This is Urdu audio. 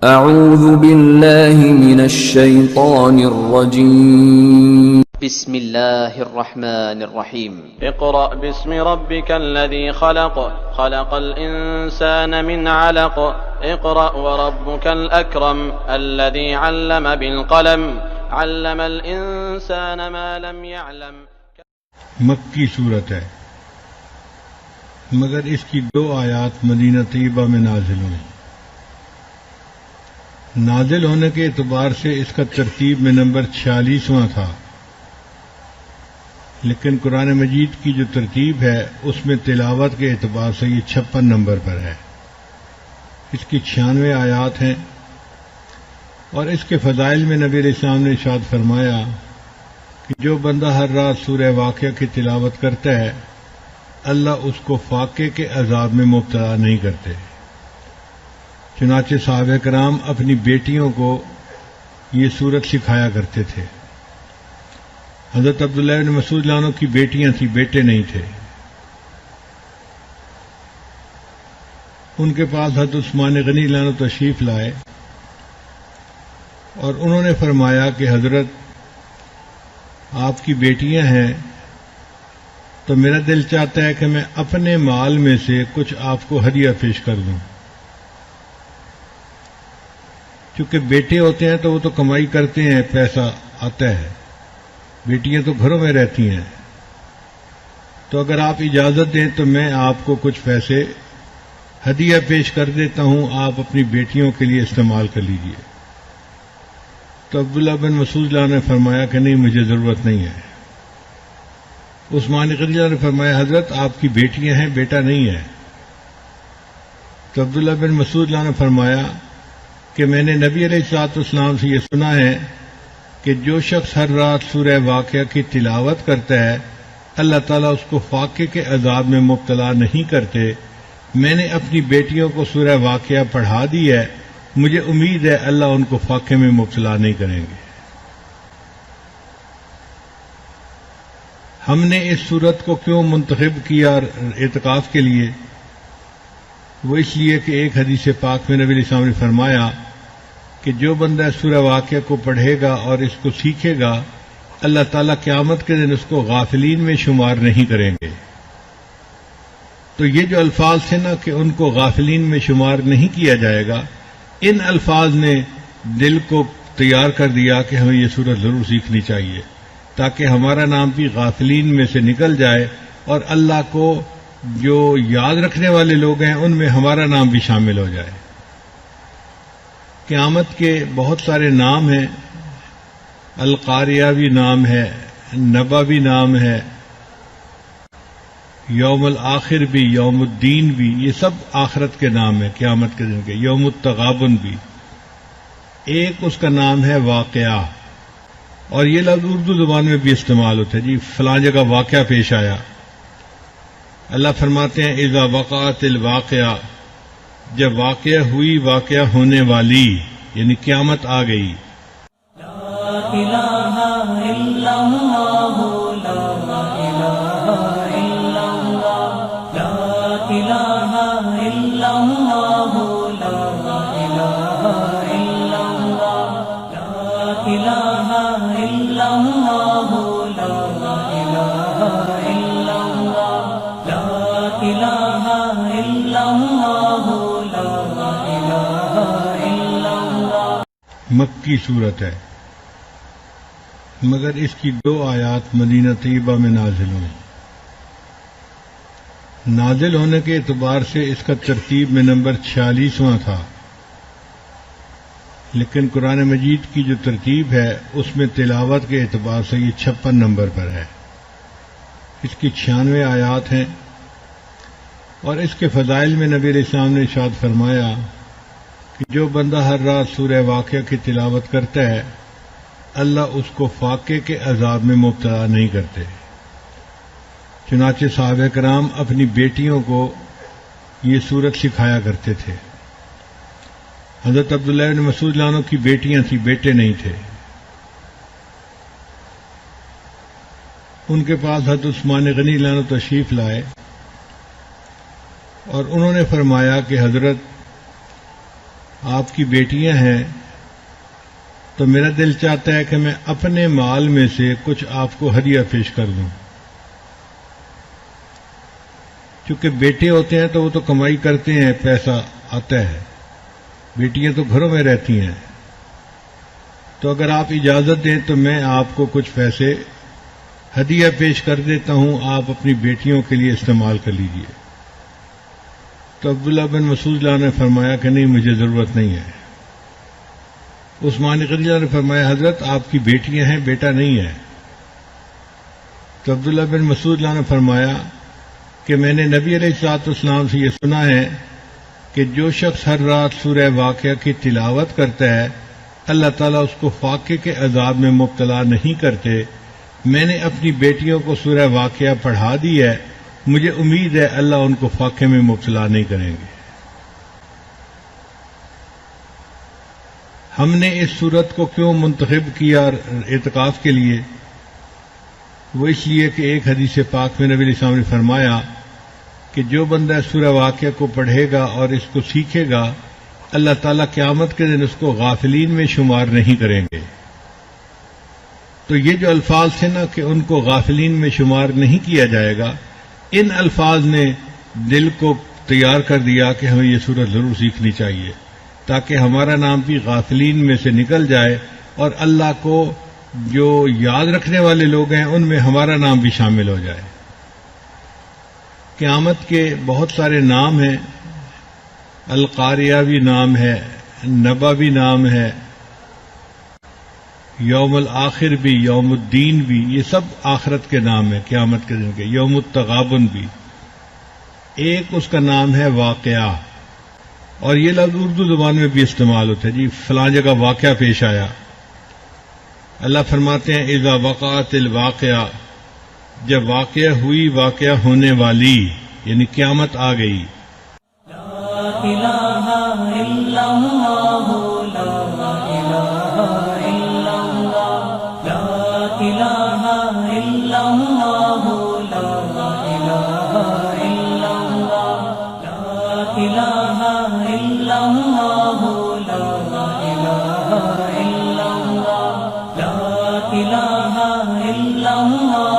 اعوذ باللہ من الشیطان الرجیم بسم اللہ الرحمن الرحیم اقرأ باسم ربك الذي خلق خلق الإنسان من علق اقرأ وربك الأكرم الذي علم بالقلم علم الإنسان ما لم يعلم. مکی صورت ہے مگر اس کی 2 آیات مدینہ طیبہ میں نازل ہوئیں. نازل ہونے کے اعتبار سے اس کا ترتیب میں نمبر 46واں تھا، لیکن قرآن مجید کی جو ترتیب ہے اس میں تلاوت کے اعتبار سے یہ 56 نمبر پر ہے. اس کی 96 آیات ہیں، اور اس کے فضائل میں نبی علیہ السلام نے ارشاد فرمایا کہ جو بندہ ہر رات سورہ واقعہ کی تلاوت کرتا ہے اللہ اس کو فاقے کے عذاب میں مبتلا نہیں کرتے. چنانچہ صحابہ کرام اپنی بیٹیوں کو یہ صورت سکھایا کرتے تھے. حضرت عبداللہ بن مسعود رضی اللہ عنہ کی بیٹیاں تھیں، بیٹے نہیں تھے. ان کے پاس حضرت عثمان غنی رضی اللہ عنہ تشریف لائے اور انہوں نے فرمایا کہ حضرت آپ کی بیٹیاں ہیں تو میرا دل چاہتا ہے کہ میں اپنے مال میں سے کچھ آپ کو ہدیہ پیش کر دوں. چونکہ بیٹے ہوتے ہیں تو وہ تو کمائی کرتے ہیں، پیسہ آتا ہے، بیٹیاں تو گھروں میں رہتی ہیں. تو اگر آپ اجازت دیں تو میں آپ کو کچھ پیسے ہدیہ پیش کر دیتا ہوں، آپ اپنی بیٹیوں کے لیے استعمال کر لیجئے. تو عبداللہ بن مسعود رضی اللہ عنہ نے فرمایا کہ نہیں، مجھے ضرورت نہیں ہے. عثمان غنی رضی اللہ عنہ نے فرمایا حضرت آپ کی بیٹیاں ہیں، بیٹا نہیں ہے. تو عبداللہ بن مسعود رضی اللہ عنہ نے فرمایا کہ میں نے نبی علیہ الصلوۃ والسلام سے یہ سنا ہے کہ جو شخص ہر رات سورہ واقعہ کی تلاوت کرتا ہے اللہ تعالیٰ اس کو فاقے کے عذاب میں مبتلا نہیں کرتے. میں نے اپنی بیٹیوں کو سورہ واقعہ پڑھا دی ہے، مجھے امید ہے اللہ ان کو فاقے میں مبتلا نہیں کریں گے. ہم نے اس صورت کو کیوں منتخب کیا اعتکاف کے لیے؟ وہ اس لیے کہ ایک حدیث پاک میں نبی علیہ السلام نے فرمایا کہ جو بندہ سورہ واقعہ کو پڑھے گا اور اس کو سیکھے گا اللہ تعالیٰ قیامت کے دن اس کو غافلین میں شمار نہیں کریں گے. تو یہ جو الفاظ تھے نا کہ ان کو غافلین میں شمار نہیں کیا جائے گا، ان الفاظ نے دل کو تیار کر دیا کہ ہمیں یہ سورت ضرور سیکھنی چاہیے تاکہ ہمارا نام بھی غافلین میں سے نکل جائے اور اللہ کو جو یاد رکھنے والے لوگ ہیں ان میں ہمارا نام بھی شامل ہو جائے. قیامت کے بہت سارے نام ہیں، القاریہ بھی نام ہے، نبا بھی نام ہے، یوم الآخر بھی، یوم الدین بھی، یہ سب آخرت کے نام ہیں قیامت کے دن کے. یوم التغابن بھی ایک اس کا نام ہے واقعہ، اور یہ لفظ اردو زبان میں بھی استعمال ہوتا ہے، جی فلاں جگہ واقعہ پیش آیا. اللہ فرماتے ہیں اذا وقعت الواقعہ، جب واقعہ ہوئی، واقعہ ہونے والی، یعنی قیامت آ گئی. لا الہ الا اللہ، لا الہ الا اللہ، لا الہ الا اللہ، لا الہ الا اللہ، لا الہ الا اللہ، لا الہ الا اللہ، لا الہ الا اللہ، لا الہ الا اللہ. مکی صورت ہے مگر اس کی 2 آیات مدینہ طیبہ میں نازل ہوئیں. نازل ہونے کے اعتبار سے اس کا ترتیب میں نمبر 46واں تھا، لیکن قرآن مجید کی جو ترتیب ہے اس میں تلاوت کے اعتبار سے یہ 56 نمبر پر ہے. اس کی 96 آیات ہیں، اور اس کے فضائل میں نبی علیہ السلام نے ارشاد فرمایا کہ جو بندہ ہر رات سورہ واقعہ کی تلاوت کرتا ہے اللہ اس کو فاقے کے عذاب میں مبتلا نہیں کرتے. چنانچہ صحابہ کرام اپنی بیٹیوں کو یہ صورت سکھایا کرتے تھے. حضرت عبداللہ بن مسعود رضی اللہ عنہ کی بیٹیاں تھیں، بیٹے نہیں تھے. ان کے پاس حضرت عثمان غنی رضی اللہ عنہ تشریف لائے اور انہوں نے فرمایا کہ حضرت آپ کی بیٹیاں ہیں تو میرا دل چاہتا ہے کہ میں اپنے مال میں سے کچھ آپ کو ہدیہ پیش کر دوں. چونکہ بیٹے ہوتے ہیں تو وہ تو کمائی کرتے ہیں، پیسہ آتا ہے. بیٹیاں تو گھروں میں رہتی ہیں. تو اگر آپ اجازت دیں تو میں آپ کو کچھ پیسے ہدیہ پیش کر دیتا ہوں، آپ اپنی بیٹیوں کے لیے استعمال کر لیجئے. تو عبداللہ بن مسعود رضی اللہ عنہ نے فرمایا کہ نہیں، مجھے ضرورت نہیں ہے. عثمان غنی رضی اللہ عنہ نے فرمایا حضرت آپ کی بیٹیاں ہیں، بیٹا نہیں ہے. تو عبداللہ بن مسعود رضی اللہ عنہ نے فرمایا کہ میں نے نبی علیہ الصلوۃ والسلام سے یہ سنا ہے کہ جو شخص ہر رات سورہ واقعہ کی تلاوت کرتا ہے اللہ تعالیٰ اس کو فاقے کے عذاب میں مبتلا نہیں کرتے. میں نے اپنی بیٹیوں کو سورہ واقعہ پڑھا دی ہے، مجھے امید ہے اللہ ان کو فاقے میں مبتلا نہیں کریں گے. ہم نے اس صورت کو کیوں منتخب کیا اعتکاف کے لیے؟ وہ اس لیے کہ ایک حدیث پاک میں نبی علیہ السلام نے فرمایا کہ جو بندہ سورہ واقعہ کو پڑھے گا اور اس کو سیکھے گا اللہ تعالیٰ قیامت کے دن اس کو غافلین میں شمار نہیں کریں گے. تو یہ جو الفاظ تھے نا کہ ان کو غافلین میں شمار نہیں کیا جائے گا، ان الفاظ نے دل کو تیار کر دیا کہ ہمیں یہ سورت ضرور سیکھنی چاہیے تاکہ ہمارا نام بھی غافلین میں سے نکل جائے اور اللہ کو جو یاد رکھنے والے لوگ ہیں ان میں ہمارا نام بھی شامل ہو جائے. قیامت کے بہت سارے نام ہیں، القاریہ بھی نام ہے، نبا بھی نام ہے، یوم الآخر بھی، یوم الدین بھی، یہ سب آخرت کے نام ہیں قیامت کے دن کے. یوم التغابن بھی ایک اس کا نام ہے واقعہ، اور یہ لفظ اردو زبان میں بھی استعمال ہوتا ہے. جی فلاں جگہ واقعہ پیش آیا. اللہ فرماتے ہیں اذا وقعت الواقعہ، جب واقعہ ہوئی، واقعہ ہونے والی، یعنی قیامت آ گئی. لا الہ الا اللہ، لا الہ الا اللہ، لا الہ الا اللہ، لا الہ الا اللہ، لا الہ الا اللہ، لا الہ الا اللہ، لا الہ الا اللہ.